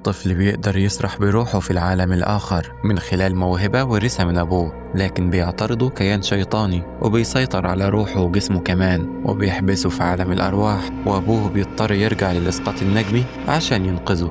طفل بيقدر يسرح بروحه في العالم الآخر من خلال موهبة ورثها من أبوه، لكن بيعترضه كيان شيطاني وبيسيطر على روحه وجسمه كمان وبيحبسه في عالم الأرواح، وأبوه بيضطر يرجع للإسقاط النجمي عشان ينقذه.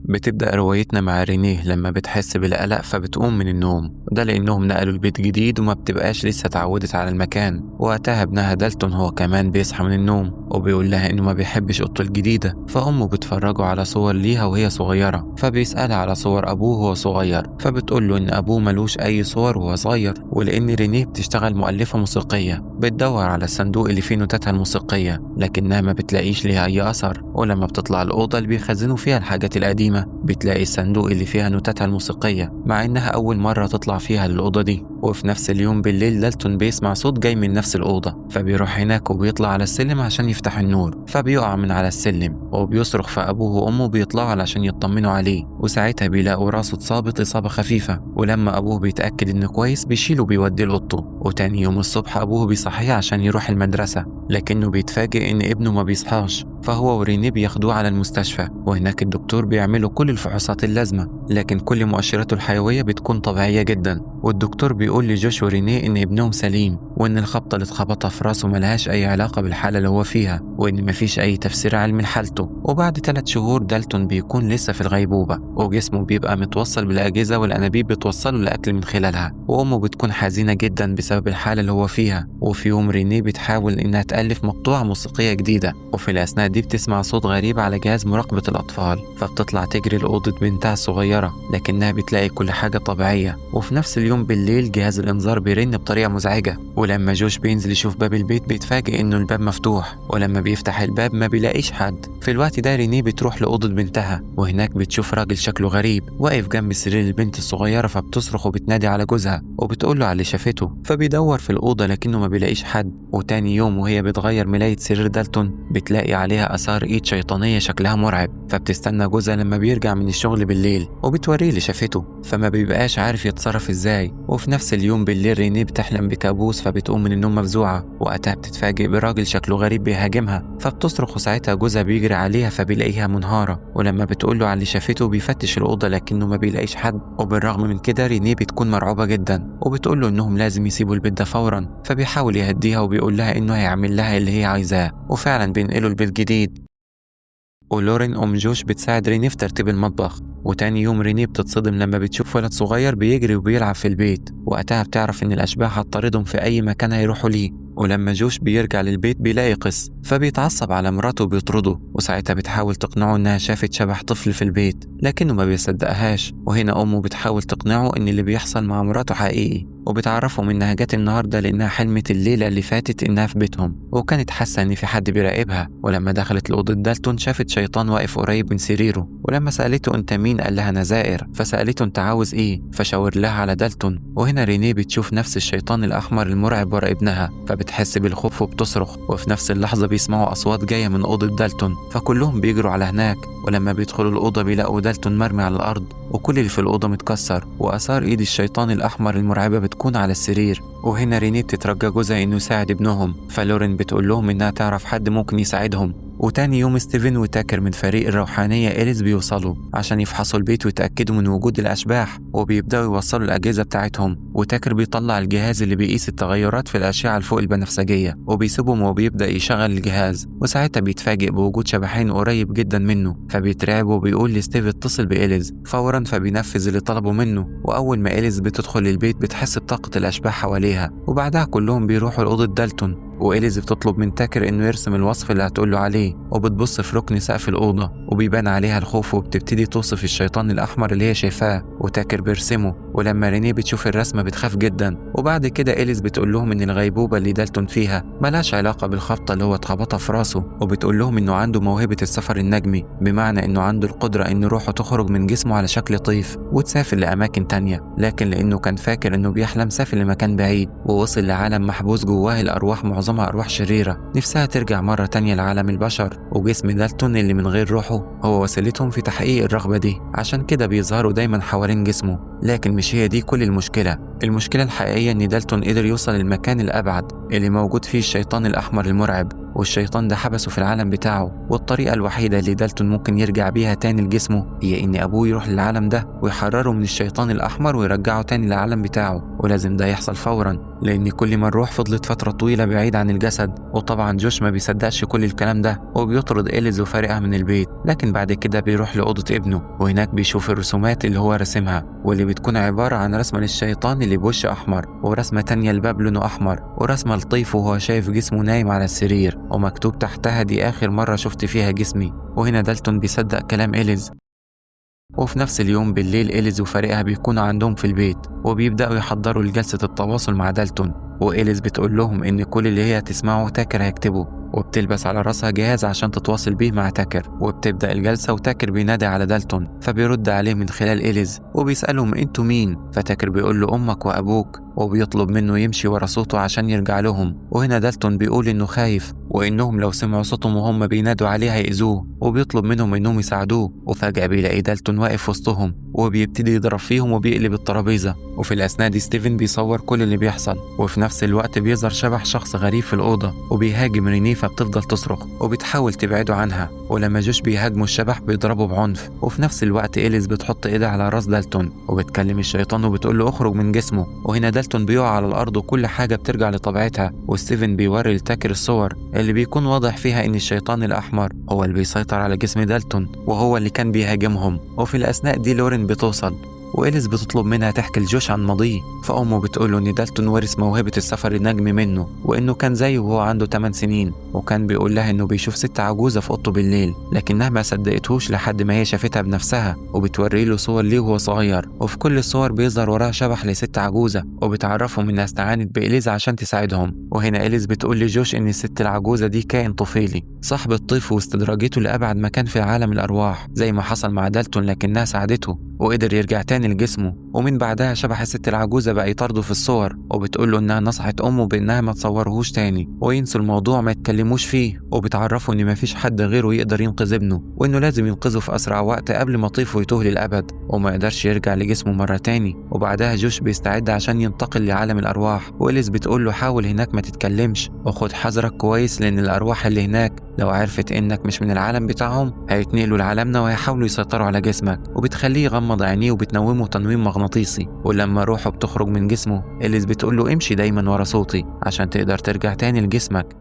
بتبدأ روايتنا مع رينيه لما بتحس بالقلق فبتقوم من النوم، وده لأنهم نقلوا البيت جديد وما بتبقاش لسه اتعودت على المكان. وقتها ابنها دالتون هو كمان بيصحى من النوم وبيقول لها إنه ما بيحبش أوضته الجديدة، فأمه بتفرجه على صور ليها وهي صغيرة، فبيسألها على صور أبوه وهو صغير، فبتقول له إن أبوه ملوش أي صور وهو صغير، ولأن رينيه بتشتغل مؤلفة موسيقية بتدور على الصندوق اللي فيه نوتاتها الموسيقية لكنها ما بتلاقيش ليها أي أثر. ولما بتطلع الأوضة اللي بيخزنوا فيها الحاجات القديمة بتلاقي الصندوق اللي فيها نوتاتها الموسيقية، مع إنها أول مرة تطلع فيها للأوضة دي. وفي نفس اليوم بالليل دالتون بيسمع صوت جاي من نفس الأوضة، فبيروح هناك وبيطلع على السلم عشان يفتح النور، فبيقع من على السلم وبيصرخ، فأبوه وأمه بيطلعوا علشان يطمنوا عليه، وساعتها بيلاقوا راسه اتصابت إصابة خفيفة. ولما أبوه بيتأكد إنه كويس بيشيله وبيوديه لأوضته. وتاني يوم الصبح أبوه بيصحيه عشان يروح المدرسة، لكنه بيتفاجئ إن ابنه ما بيصحاش، فهو ورينيه بياخدوه على المستشفى، وهناك الدكتور بيعملوا كل الفحوصات اللازمة، لكن كل مؤشراته الحيوية بتكون طبيعية جدا. والدكتور بيقول لجوش ورينيه إن ابنهم سليم، وإن الخبطة اللي اتخبطها في راسه ملهاش أي علاقة بالحالة اللي هو فيها، وإن مفيش أي تفسير علمي لحالته. وبعد 3 شهور دالتون بيكون لسه في الغيبوبة، وجسمه بيبقى متوصل بالأجهزة والأنابيب بتوصله الأكل من خلالها، وأمه بتكون حزينة جدا بسبب الحالة اللي هو فيها. وفي يوم رينيه بتحاول إنها تألف مقطوعة موسيقية جديدة، وفي الأثناء دي بتسمع صوت غريب على جهاز مراقبة الأطفال، فبتطلع تجري لأوضة بنتها الصغيرة، لكنها بتلاقي كل حاجة طبيعية. وفي نفس اليوم بالليل جهاز الإنذار بيرن بطريقة مزعجة، ولما جوش بينزل يشوف باب البيت بيتفاجئ إنه الباب مفتوح، ولما بيفتح الباب ما بيلاقيش حد. في الوقت ده رينيه بتروح لأوضة بنتها، وهناك بتشوف راجل شكله غريب واقف جنب سرير البنت الصغيرة، فبتصرخ وبتنادي على جوزها وبتقول له على اللي شافته، فبيدور في الأوضة لكنه ما بيلاقيش حد. وتاني يوم وهي بتغير ملاية سرير دالتون بتلاقي عليها آثار إيد شيطانية شكلها مرعب، فبتستنى جوزها لما بيرجع من الشغل بالليل وبتوريه اللي شافته، فما بيبقاش عارف يتصرف ازاي. وفي نفس اليوم بالليل رينيه بتحلم بكابوس، فبتقوم من النوم مفزوعة، وقتها بتتفاجئ براجل شكله غريب بيهاجمها، فبتصرخ، وساعتها جوزها بيجري عليها فبيلاقيها منهارة. ولما بتقول له على اللي شافته بيفتش الأوضة لكنه ما بيلاقيش حد، وبالرغم من كده رينيه بتكون مرعوبة جدا وبتقول له انهم لازم يسيبوا البيت ده فورا، فبيحاول يهديها وبيقول لها انه هيعمل لها اللي هي عايزاه، وفعلا بينقلوا البيت جديد. ولورين أم جوش بتساعد رينيه في ترتيب المطبخ. وتاني يوم رينيه بتتصدم لما بتشوف ولد صغير بيجري وبيلعب في البيت، وقتها بتعرف إن الأشباح هتطاردهم في أي مكان هيروحوا ليه. ولما جوش بيرجع للبيت بيلاقي قس، فبيتعصب على مراته وبيطرده، وساعتها بتحاول تقنعه إنها شافت شبح طفل في البيت لكنه ما بيصدقهاش. وهنا أمه بتحاول تقنعه إن اللي بيحصل مع مراته حقيقي، وبتعرفهم إنها جت النهاردة لأنها حلمت الليلة اللي فاتت إنها في بيتهم وكانت حاسة إن في حد بيراقبها. ولما دخلت لأوضة دالتون شافت شيطان واقف قريب من سريره، ولما سألته أنت مين قال لها أنا زائر، فسألته أنت عاوز إيه، فشاور لها على دالتون. وهنا رينيه بتشوف نفس الشيطان الأحمر المرعب ورا ابنها، فبتحس بالخوف وبتصرخ. وفي نفس اللحظة بيسمعوا أصوات جاية من أوضة دالتون، فكلهم بيجروا على هناك. ولما بيدخلوا الأوضة بيلاقوا دالتون مرمي على الأرض وكل اللي في الأوضة متكسر، وآثار إيد الشيطان الأحمر المرعبة بتكون على السرير. وهنا رينيه بتترجى جوزها إنه يساعد ابنهم، فلورين بتقول لهم إنها تعرف حد ممكن يساعدهم. وتاني يوم ستيفن وتاكر من فريق الروحانية إليز بيوصلوا عشان يفحصوا البيت ويتأكدوا من وجود الأشباح، وبيبدأوا يوصلوا الأجهزة بتاعتهم. وتاكر بيطلع الجهاز اللي بيقيس التغيرات في الأشعة الفوق البنفسجية وبيسيبهم وبيبدأ يشغل الجهاز، وساعتها بيتفاجئ بوجود شبحين قريب جدا منه، فبيترعب وبيقول لستيف اتصل بإليز فورا، فبينفذ اللي طلبوا منه. وأول ما إليز بتدخل البيت بتحس بطاقة الأشباح حواليها، وبعدها كلهم بيروحوا لأوضة دالتون، وإليز بتطلب من تاكر إنه يرسم الوصف اللي هتقوله عليه، وبتبص في ركن سقف الأوضة وبيبان عليها الخوف، وبتبتدي توصف الشيطان الأحمر اللي هي شايفاه، وتاكر بيرسمه. ولما رينيه بتشوف الرسمة بتخاف جدا. وبعد كده إليز بتقول لهم إن الغيبوبة اللي دالتون فيها ملهاش علاقة بالخبطة اللي هو اتخبطها في راسه، وبتقول لهم إنه عنده موهبة السفر النجمي، بمعنى إنه عنده القدرة إن روحه تخرج من جسمه على شكل طيف وتسافر لأماكن تانية، لكن لأنه كان فاكر إنه بيحلم سافر لمكان بعيد، ووصل لعالم محبوس جواه الأرواح معظمها أرواح شريرة نفسها ترجع مرة تانية لعالم البشر، وجسم دالتون اللي من غير روحه هو وسيلتهم في تحقيق الرغبة دي، عشان كده بيظهروا دايما حوالين جسمه. لكن مش هي دي كل المشكلة الحقيقية إن دالتون قدر يوصل للمكان الأبعد اللي موجود فيه الشيطان الأحمر المرعب، والشيطان ده حبسه في العالم بتاعه، والطريقة الوحيدة اللي دالتون ممكن يرجع بيها تاني لجسمه هي إن أبوه يروح للعالم ده ويحرره من الشيطان الأحمر ويرجعه تاني للعالم بتاعه، ولازم ده يحصل فورا لأن كل ما الروح فضلت فترة طويلة بعيد عن الجسد. وطبعا جوش ما بيصدقش كل الكلام ده وبيطرد إليز وفارقها من البيت، لكن بعد كده بيروح لأوضة ابنه وهناك بيشوف الرسومات اللي هو رسمها واللي بتكون عبارة عن رسمة للشيطان اللي بوش أحمر، ورسمة تانية لباب لونه أحمر، ورسمة لطيف وهو شايف جسمه نايم على السرير ومكتوب تحتها دي آخر مرة شفت فيها جسمي. وهنا دالتون بيصدق كلام إليز. وفي نفس اليوم بالليل إليز وفريقها بيكونوا عندهم في البيت وبيبدأوا يحضروا لجلسة التواصل مع دالتون، وإليز بتقول لهم إن كل اللي هي هتسمعه تاكر هيكتبه، وبتلبس على راسها جهاز عشان تتواصل بيه مع تاكر. وبتبدأ الجلسة وتاكر بينادي على دالتون فبيرد عليه من خلال إليز وبيسألهم انتوا مين؟ فتاكر بيقول له أمك وأبوك، وبيطلب منه يمشي ورا صوته عشان يرجع لهم. وهنا دالتون بيقول إنه خايف وإنهم لو سمعوا صوتهم وهم بينادوا عليه هيأذوه، وبيطلب منهم إنهم يساعدوه. وفجأة بيلاقي دالتون واقف وسطهم وبيبتدي يضرب فيهم وبيقلب الترابيزة. وفي الأثناء دي ستيفن بيصور كل اللي بيحصل، وفي نفس الوقت بيظهر شبح شخص غريب في الأوضة وبيهاجم رينيه فبتفضل تصرخ وبتحاول تبعده عنها. ولما جوش بيهاجموا الشبح بيضربه بعنف. وفي نفس الوقت إليز بتحط إيدها على راس دالتون وبتكلم الشيطان وبتقول له اخرج من جسمه. وهنا دالتون بيقع على الأرض وكل حاجة بترجع لطبيعتها، وستيفن بيوري لتاكر الصور اللي بيكون واضح فيها إن الشيطان الأحمر هو اللي بيسيطر على جسم دالتون وهو اللي كان بيهاجمهم. وفي الأثناء دي لورين بتوصل وإليز بتطلب منها تحكي لجوش عن ماضيه، فأمه بتقوله إن دالتون ورث موهبة السفر النجمي منه وإنه كان زيه وهو عنده 8 سنين، وكان بيقول لها إنه بيشوف ست عجوزة في أوضته بالليل، لكنها ما صدقتهوش لحد ما هي شافتها بنفسها وبتوري له صور ليه وهو صغير، وفي كل الصور بيظهر وراها شبح لست عجوزة وبتعرفهم إنها استعانت بإليز عشان تساعدهم. وهنا إليز بتقول لجوش إن الست العجوزة دي كائن طفيلي صاحب الطيف واستدراجته لأبعد مكان في عالم الأرواح زي ما حصل مع دالتون، لكنها ساعدته وقدر يرجع تاني لجسمه. ومن بعدها شبح الست العجوزة بقى يطارده في الصور وبتقوله إنها نصحت أمه بإنها ما تصورهوش تاني وينسوا الموضوع ما يتكلموش فيه، وبتعرفه إن مفيش حد غيره يقدر ينقذ ابنه وإنه لازم ينقذه في أسرع وقت قبل ما طيفه يتوه للأبد وما يقدرش يرجع لجسمه مرة تاني. وبعدها جوش بيستعد عشان ينتقل لعالم الأرواح، وإليز بتقوله حاول هناك ما تتكلمش وخد حذرك كويس لأن الأرواح اللي هناك لو عرفت إنك مش من العالم بتاعهم هيتنقلوا لعالمنا وهيحاولوا يسيطروا على جسمك. وبتخليه يغمض عينيه وبتنومه تنويم مغناطيسي، ولما روحه بتخرج من جسمه إليز بتقوله امشي دايما ورا صوتي عشان تقدر ترجع تاني لجسمك.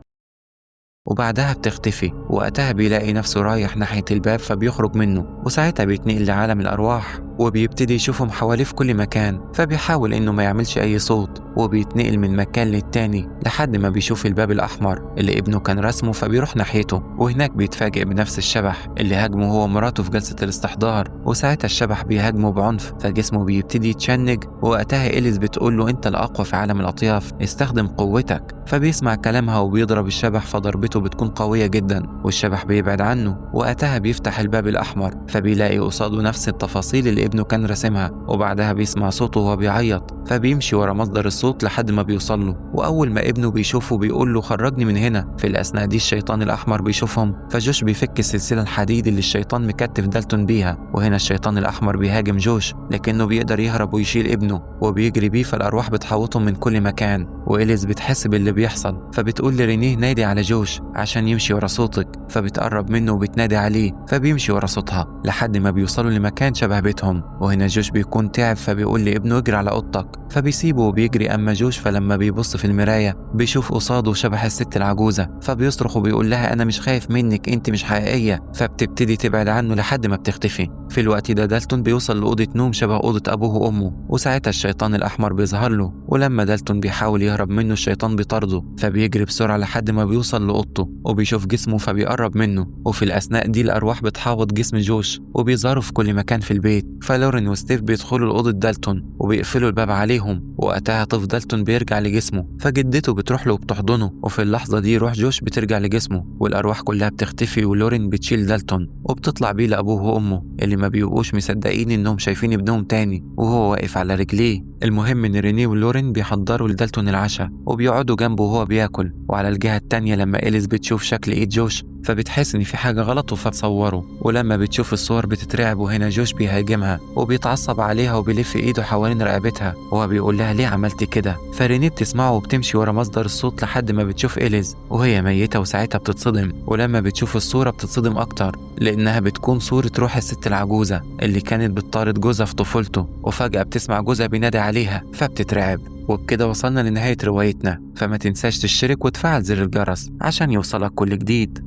وبعدها بتختفي، وقتها بيلاقي نفسه رايح ناحية الباب فبيخرج منه، وساعتها بيتنقل لعالم الأرواح وبيبتدي يشوفهم حواليه في كل مكان، فبيحاول إنه ما يعملش أي صوت وبيتنقل من مكان للتاني لحد ما بيشوف الباب الأحمر اللي ابنه كان رسمه فبيروح ناحيته، وهناك بيتفاجئ بنفس الشبح اللي هاجمه هو ومراته في جلسة الاستحضار، وساعتها الشبح بيهاجمه بعنف فجسمه بيبتدي يتشنج. ووقتها إليز بتقول له أنت الأقوى في عالم الأطياف استخدم قوتك، فبيسمع كلامها وبيضرب الشبح فضربته بتكون قوية جدا والشبح بيبعد عنه. وقتها بيفتح الباب الأحمر فبيلاقي قصاده نفس التفاصيل اللي ابنه كان رسمها، وبعدها بيسمع صوته وهو بيعيط فبيمشي ورا مصدر الصوت لحد ما بيوصل له، وأول ما ابنه بيشوفه بيقول له خرجني من هنا. في الأثناء دي الشيطان الأحمر بيشوفهم فجوش بيفك السلسلة الحديد اللي الشيطان مكتف دالتون بيها، وهنا الشيطان الأحمر بيهاجم جوش لكنه بيقدر يهرب ويشيل ابنه وبيجري بيه، فالأرواح بتحوطهم من كل مكان. وإليز بتحس باللي بيحصل فبتقول لرينيه نادي على جوش عشان يمشي ورا صوتك، فبتقرب منه وبتنادي عليه فبيمشي ورا صوتها لحد ما بيوصلوا لمكان شبه بيتهم. وهنا جوش بيكون تعب فبيقول لابنه اجري على اوضتك فبيسيبه وبيجري. اما جوش فلما بيبص في المراية بيشوف قصاده شبح الست العجوزة فبيصرخ وبيقول لها انا مش خايف منك انت مش حقيقية، فبتبتدي تبعد عنه لحد ما بتختفي. في الوقت ده دالتون بيوصل لأوضة نوم شبه أوضة أبوه وأمه، وساعتها الشيطان الأحمر بيظهر له، ولما دالتون بيحاول يهرب منه الشيطان بيطارده فبيجري بسرعة لحد ما بيوصل لأوضته وبيشوف جسمه فبيقرب منه. وفي الأثناء دي الأرواح بتحاوط جسم جوش وبيظهروا في كل مكان في البيت، فلورين وستيف بيدخلوا لأوضة دالتون وبيقفلوا الباب عليهم. وقتها طفل دالتون بيرجع لجسمه فجدته بتروح له وبتحضنه، وفي اللحظة دي روح جوش بترجع لجسمه والأرواح كلها بتختفي، ولورين بتشيل دالتون وبتطلع بيه لأبوه وأمه اللي ما بيبقوش مصدقين إنهم شايفين ابنهم تاني وهو واقف على رجليه. المهم إن رينيه ولورين بيحضروا لدالتون العشاء وبيقعدوا جنبه وهو بياكل، وعلى الجهة التانية لما إليز بتشوف شكل إيد جوش فبتحس إن في حاجة غلط فبتصوره، ولما بتشوف الصور بتترعب، وهنا جوش بيهاجمها وبيتعصب عليها وبيلف إيده حوالين رقبتها وهو بيقول لها ليه عملت كده. فرينيه بتسمعه وبتمشي ورا مصدر الصوت لحد ما بتشوف إليز وهي ميتة، وساعتها بتتصدم، ولما بتشوف الصورة بتتصدم أكتر لأنها بتكون صورة روح الست العجوزة اللي كانت بتطارد جوزها في طفولته، وفجأة بتسمع جوزها بينادي عليها فبتترعب. وبكده وصلنا لنهاية روايتنا، فما تنساش تشترك وتفعل زر الجرس عشان يوصلك كل جديد.